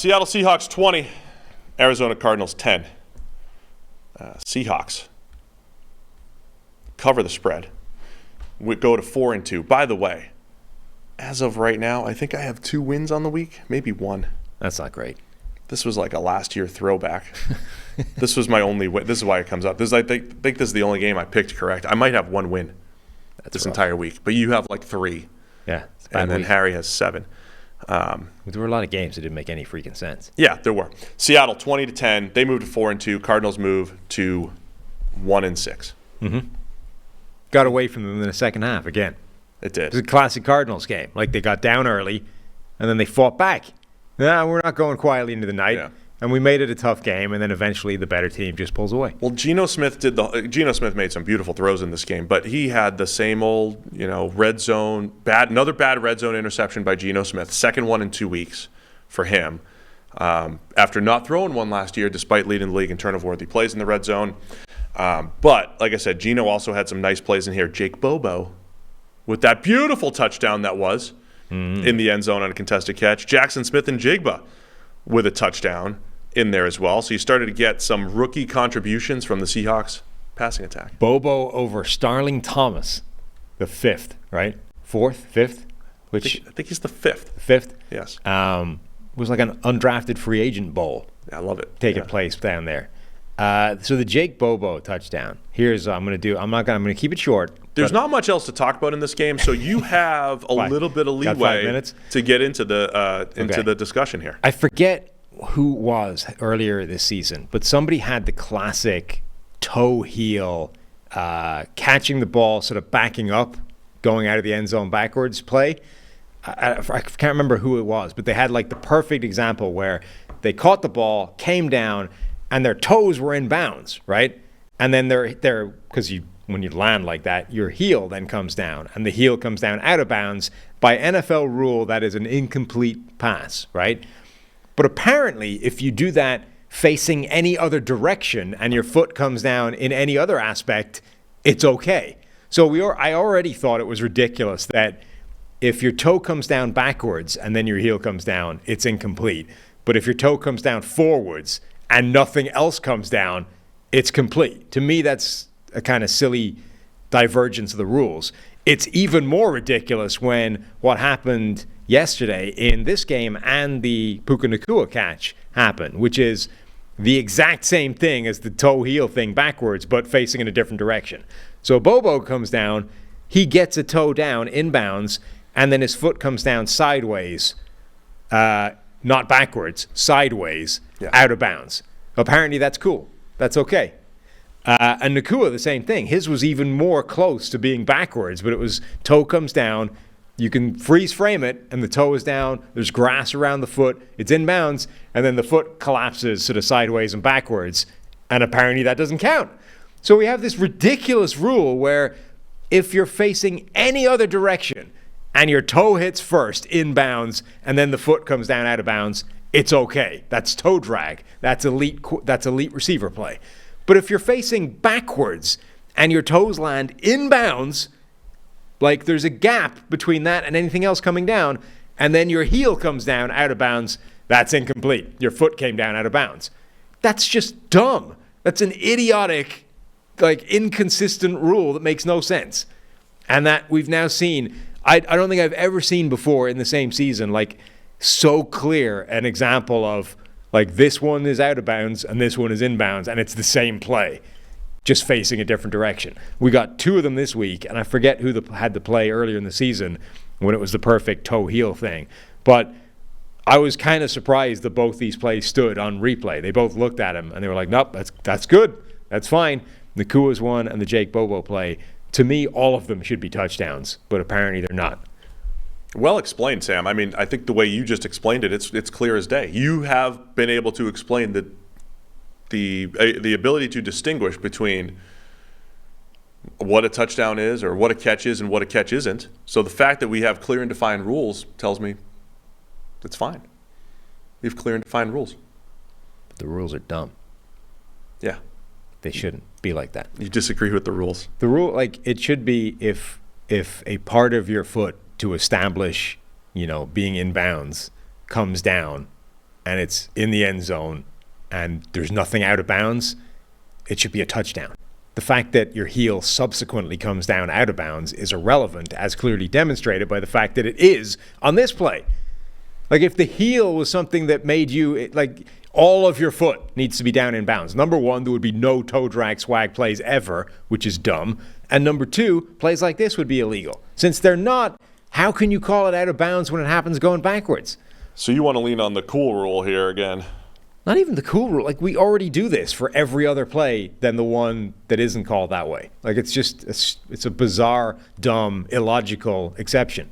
Seattle Seahawks 20, Arizona Cardinals 10. Seahawks cover the spread. We go to 4-2. By the way, as of right now, I think I have 2 wins on the week, maybe 1. That's not great. This was like a last year throwback. This was my only win. This is why it comes up. I think this is the only game I picked correct. I might have 1 win this entire week, but you have like 3. Yeah. And then Harry has 7. There were a lot of games that didn't make any freaking sense. Yeah, there were. Seattle 20-10. They moved to 4-2. Cardinals move to 1-6. Mm-hmm. Got away from them in the second half again. It did. It was a classic Cardinals game. Like, they got down early, and then they fought back. Nah, we're not going quietly into the night. Yeah. And we made it a tough game, and then eventually the better team just pulls away. Well, Geno Smith made some beautiful throws in this game, but he had the same old, red zone, another bad red zone interception by Geno Smith, second one in 2 weeks for him. After not throwing one last year, despite leading the league in turnover-worthy plays in the red zone. But, like I said, Geno also had some nice plays in here. Jake Bobo with that beautiful touchdown that was in the end zone on a contested catch. Jackson Smith and Jigba with a touchdown in there as well. So you started to get some rookie contributions from the Seahawks passing attack. Bobo over Starling Thomas, the 5th, right? 4th, 5th? I think he's the 5th. 5th? Yes. Was like an undrafted free agent bowl. Yeah, I love it. Taking place down there. So the Jake Bobo touchdown. Here's what I'm going to do. I'm going to keep it short. There's not much else to talk about in this game, so you have a little bit of leeway to get into the discussion here. I forget who it was earlier this season, but somebody had the classic toe heel catching the ball, sort of backing up, going out of the end zone backwards play. I can't remember who it was, but they had like the perfect example where they caught the ball, came down, and their toes were in bounds, right? And then they're because when you land like that, your heel then comes down, and the heel comes down out of bounds. By NFL rule, that is an incomplete pass, right? But apparently, if you do that facing any other direction and your foot comes down in any other aspect, it's okay. So I already thought it was ridiculous that if your toe comes down backwards and then your heel comes down, it's incomplete. But if your toe comes down forwards and nothing else comes down, it's complete. To me, that's a kind of silly divergence of the rules. It's even more ridiculous when what happened yesterday in this game and the Puka Nacua catch happened, which is the exact same thing as the toe-heel thing backwards, but facing in a different direction. So Bobo comes down, he gets a toe down inbounds, and then his foot comes down sideways, not backwards, sideways, out of bounds. Apparently that's cool. That's okay. And Nacua, the same thing. His was even more close to being backwards, but it was toe comes down. You can freeze frame it, and the toe is down. There's grass around the foot. It's inbounds, and then the foot collapses sort of sideways and backwards, and apparently that doesn't count. So we have this ridiculous rule where if you're facing any other direction and your toe hits first inbounds and then the foot comes down out of bounds, it's okay. That's toe drag. That's elite receiver play. But if you're facing backwards and your toes land inbounds, like there's a gap between that and anything else coming down, and then your heel comes down out of bounds, that's incomplete. Your foot came down out of bounds. That's just dumb. That's an idiotic, inconsistent rule that makes no sense. And that we've now seen, I don't think I've ever seen before in the same season, so clear an example of, this one is out of bounds and this one is inbounds, and it's the same play, just facing a different direction. We got 2 of them this week, and I forget who had the play earlier in the season when it was the perfect toe-heel thing. But I was kind of surprised that both these plays stood on replay. They both looked at him, and they were like, nope, that's good. That's fine. Nakua's one and the Jake Bobo play. To me, all of them should be touchdowns, but apparently they're not. Well explained, Sam. I mean, I think the way you just explained it, it's clear as day. You have been able to explain the ability to distinguish between what a touchdown is or what a catch is and what a catch isn't. So the fact that we have clear and defined rules tells me it's fine. We have clear and defined rules. But the rules are dumb. Yeah. They shouldn't be like that. You disagree with the rules? The rule, it should be if a part of your foot to establish, being in bounds comes down, and it's in the end zone and there's nothing out of bounds, it should be a touchdown. The fact that your heel subsequently comes down out of bounds is irrelevant, as clearly demonstrated by the fact that it is on this play. Like, if the heel was something that made you, like, all of your foot needs to be down in bounds. Number one, there would be no toe drag swag plays ever, which is dumb. And number two, plays like this would be illegal. Since they're not, how can you call it out of bounds when it happens going backwards? So you want to lean on the cool rule here again? Not even the cool rule. Like, we already do this for every other play than the one that isn't called that way. Like, it's just, it's a bizarre, dumb, illogical exception.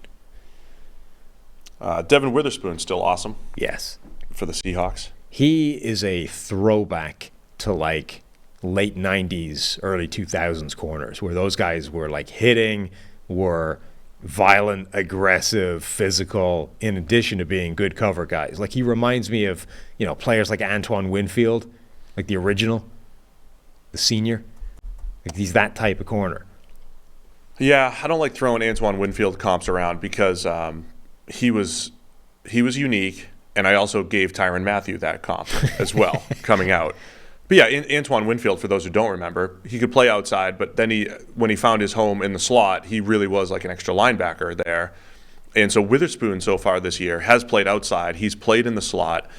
Devon Witherspoon's still awesome. Yes. For the Seahawks. He is a throwback to, like, late 90s, early 2000s corners, where those guys were, like, hitting, were violent, aggressive, physical, in addition to being good cover guys. Like, he reminds me of, you know, players like Antoine Winfield, like the original, the senior. Like, he's that type of corner. Yeah, I don't like throwing Antoine Winfield comps around because he was unique, and I also gave Tyrann Mathieu that comp as well coming out. But yeah, Antoine Winfield, for those who don't remember, he could play outside, but then when he found his home in the slot, he really was like an extra linebacker there. And so Witherspoon so far this year has played outside. He's played in the slot.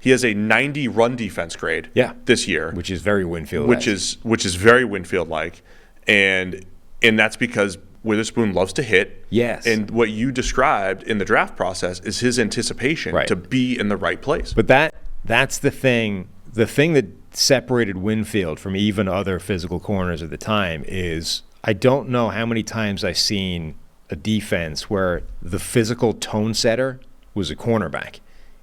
He has a 90 run defense grade this year. Which is very Winfield. Which is very Winfield-like. And that's because Witherspoon loves to hit. Yes. And what you described in the draft process is his anticipation to be in the right place. But that's the thing. The thing that separated Winfield from even other physical corners at the time is, I don't know how many times I've seen a defense where the physical tone setter was a cornerback.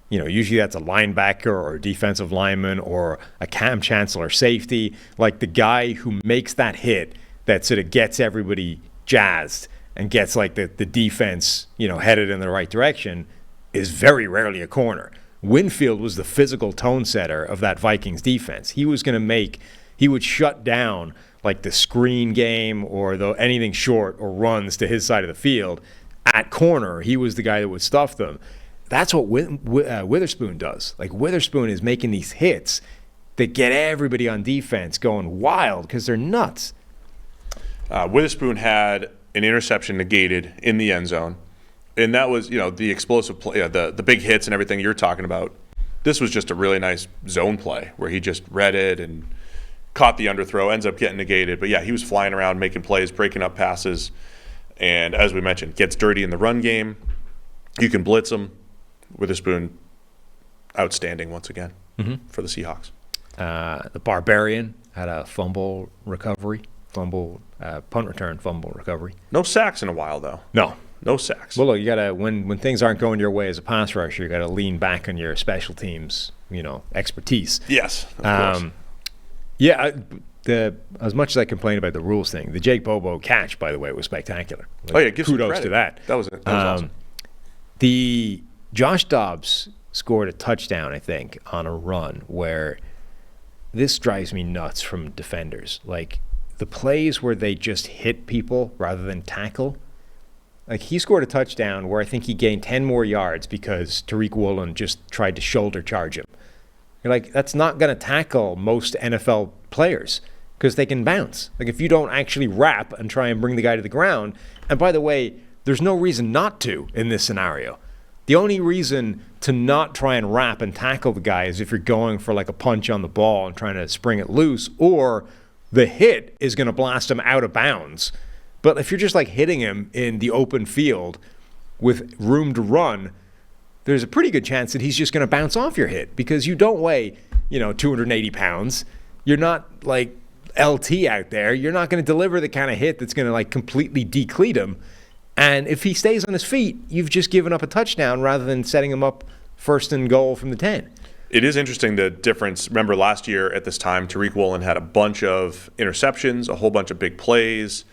You know, usually that's a linebacker or a defensive lineman or a Cam Chancellor safety, like the guy who makes that hit that sort of gets everybody jazzed and gets like the defense, you know, headed in the right direction, is very rarely a corner. Winfield was the physical tone setter of that Vikings defense. He was going to he would shut down like the screen game or anything short or runs to his side of the field. At corner, he was the guy that would stuff them. That's what Witherspoon does. Like, Witherspoon is making these hits that get everybody on defense going wild because they're nuts. Witherspoon had an interception negated in the end zone. And that was, you know, the explosive play, the big hits and everything you're talking about. This was just a really nice zone play where he just read it and caught the underthrow, ends up getting negated. But yeah, he was flying around, making plays, breaking up passes. And as we mentioned, gets dirty in the run game. You can blitz him. Witherspoon, outstanding once again for the Seahawks. The Barbarian had a punt return fumble recovery. No sacks in a while, though. No sacks. Well, look, you gotta when things aren't going your way as a pass rusher, you gotta lean back on your special teams, you know, expertise. Yes, of course. Yeah, as much as I complain about the rules thing, the Jake Bobo catch, by the way, was spectacular. Like, give kudos some credit to that. That was awesome. The Josh Dobbs scored a touchdown, I think, on a run where this drives me nuts from defenders. Like, the plays where they just hit people rather than tackle. Like, he scored a touchdown where I think he gained 10 more yards because Tariq Woolen just tried to shoulder charge him. You're like, that's not going to tackle most NFL players because they can bounce. Like, if you don't actually wrap and try and bring the guy to the ground, and by the way, there's no reason not to in this scenario. The only reason to not try and wrap and tackle the guy is if you're going for like a punch on the ball and trying to spring it loose, or the hit is going to blast him out of bounds. But if you're just like hitting him in the open field with room to run, there's a pretty good chance that he's just going to bounce off your hit because you don't weigh, 280 pounds. You're not like LT out there. You're not going to deliver the kind of hit that's going to like completely decleat him. And if he stays on his feet, you've just given up a touchdown rather than setting him up first and goal from the 10. It is interesting the difference. Remember last year at this time, Tariq Woolen had a bunch of interceptions, a whole bunch of big plays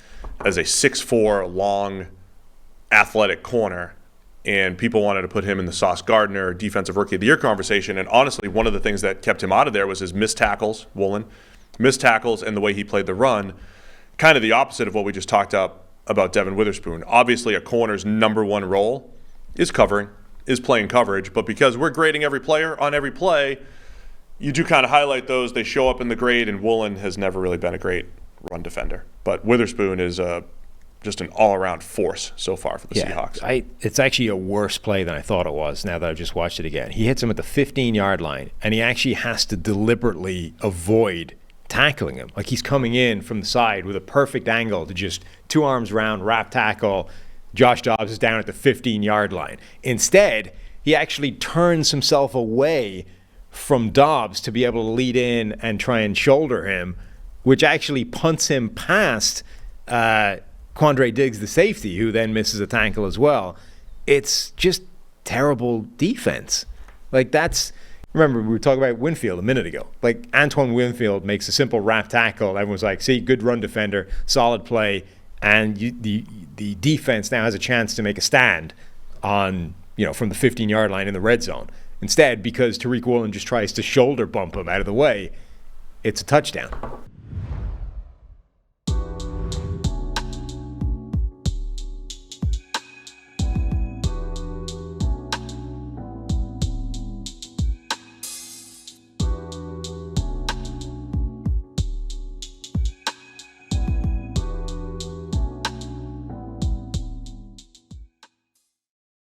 as a 6'4", long, athletic corner. And people wanted to put him in the Sauce Gardner Defensive Rookie of the Year conversation. And honestly, one of the things that kept him out of there was his missed tackles, Woolen. Missed tackles and the way he played the run. Kind of the opposite of what we just talked about Devon Witherspoon. Obviously, a corner's number one role is covering. is playing coverage, but because we're grading every player on every play, you do kind of highlight those. They show up in the grade, and Woolen has never really been a great run defender. But Witherspoon is just an all-around force so far for the Seahawks. It's actually a worse play than I thought it was now that I've just watched it again. He hits him at the 15-yard line, and he actually has to deliberately avoid tackling him. Like he's coming in from the side with a perfect angle to just two arms round, wrap tackle. Josh Dobbs is down at the 15-yard line. Instead, he actually turns himself away from Dobbs to be able to lead in and try and shoulder him, which actually punts him past Quandre Diggs, the safety, who then misses a tackle as well. It's just terrible defense. Like remember, we were talking about Winfield a minute ago. Like Antoine Winfield makes a simple wrap tackle. Everyone's like, see, good run defender, solid play. And the defense now has a chance to make a stand on, from the 15-yard line in the red zone. Instead, because Tariq Woolen just tries to shoulder bump him out of the way, it's a touchdown.